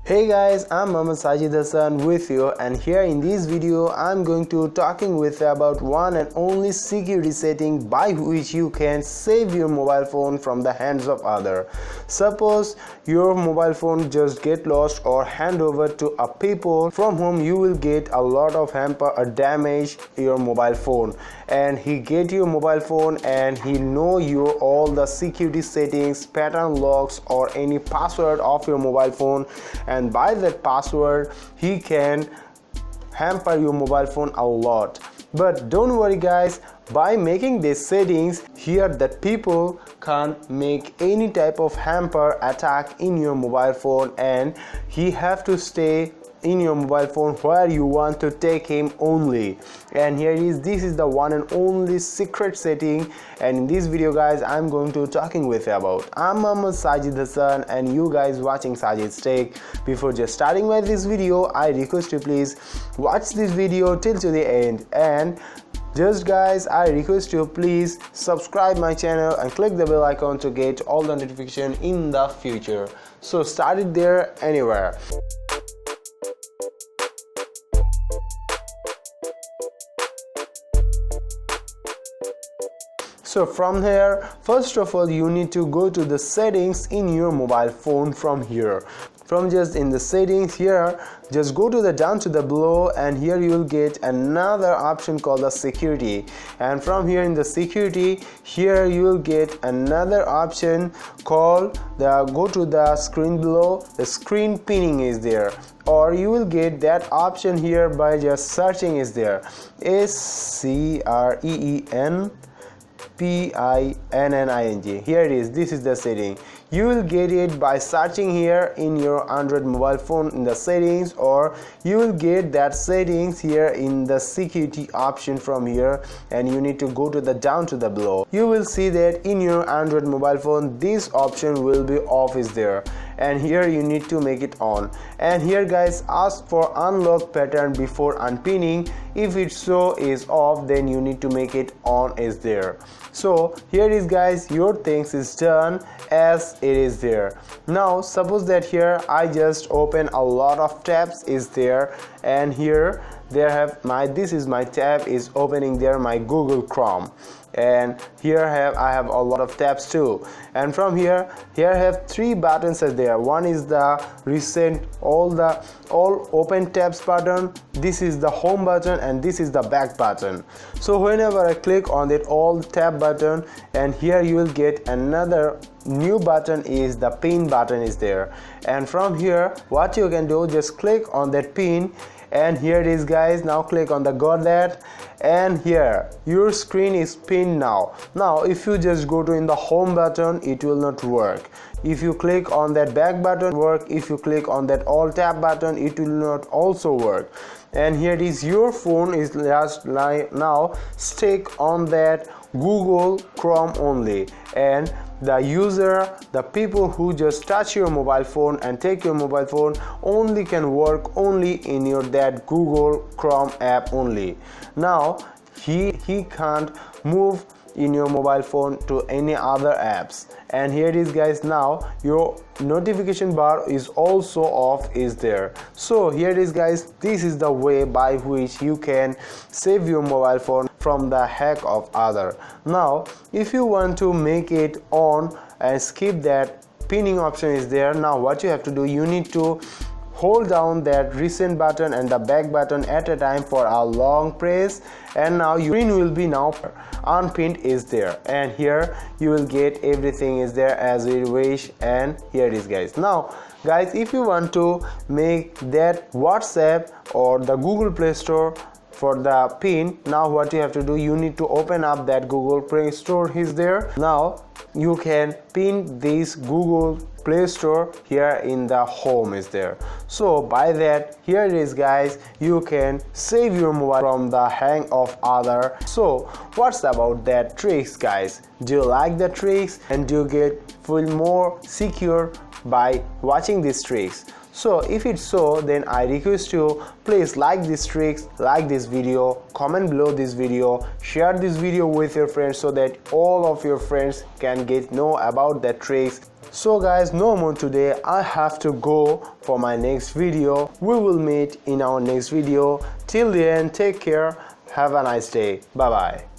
Hey guys, I'm sajidz with you, and here in this video I'm going to talking with you about one and only security setting by which you can save your mobile phone from the hands of other. Suppose your mobile phone just get lost or hand over to a people from whom you will get a lot of hamper or damage your mobile phone, and he get your mobile phone and he know your all the security settings, pattern locks or any password of your mobile phone, and by that password he can hamper your mobile phone a lot. But don't worry guys, by making these settings here that people can't make any type of hamper attack in your mobile phone, and he have to stay in your mobile phone where you want to take him only. And here is this is the one and only secret setting, and in this video guys I'm going to talking with you about. I'm sajidz and you guys watching Sajidz Tech. Before just starting with this video, I request you please watch this video till to the end, and just guys I request you please subscribe my channel and click the bell icon to get all the notification in the future. So start it there anywhere. So from here, first of all you need to go to the settings in your mobile phone. From here, from just in the settings here, just go to the down to the below, and here you will get another option called the security. And from here in the security, here you will get another option called the go to the screen below, the screen pinning is there, or you will get that option here by just searching is there, SCREEN PINNING. Here it is, this is the setting. You will get it by searching here in your Android mobile phone in the settings, or you will get that settings here in the security option from here, and you need to go to the down to the below. You will see that in your Android mobile phone this option will be off is there, and here you need to make it on. And here guys, ask for unlock pattern before unpinning. If it so is off, then you need to make it on is there. So here is guys, your things is done as it is there. Now suppose that here I just open a lot of tabs is there, and here there have my this is my tab is opening there my Google Chrome, and here I have a lot of tabs too. And from here I have three buttons are there. One is the recent all open tabs button, this is the home button, and this is the back button. So whenever I click on that all tab button, and here you will get another new button is the pin button is there. And from here what you can do, just click on that pin, and here it is guys. Now click on the got that, and here your screen is pinned now. Now if you just go to in the home button, it will not work. If you click on that back button work, if you click on that all tab button, it will not also work. And here it is, your phone is just now stick on that Google Chrome only, and the user, the people who just touch your mobile phone and take your mobile phone only can work only in your that Google Chrome app only. Now he can't move in your mobile phone to any other apps. And here it is guys, now your notification bar is also off is there. So here it is guys, this is the way by which you can save your mobile phone from the hack of other. Now if you want to make it on and skip that pinning option is there, now what you have to do, you need to hold down that recent button and the back button at a time for a long press, and now your screen will be now unpinned is there, and here you will get everything is there as we wish. And here it is guys. Now guys, if you want to make that WhatsApp or the Google Play Store for the pin, now what you have to do, you need to open up that Google Play Store is there. Now you can pin this Google Play Store here in the home is there. So by that, here it is guys, you can save your mobile from the hang of other. So what's about that tricks guys? Do you like the tricks, and do you feel more secure by watching these tricks? So if it's so, then I request you please like these tricks, like this video, comment below this video, share this video with your friends so that all of your friends can know about the tricks So guys, no more today. I have to go for my next video. We will meet in our next video. Till then, take care. Have a nice day. Bye bye.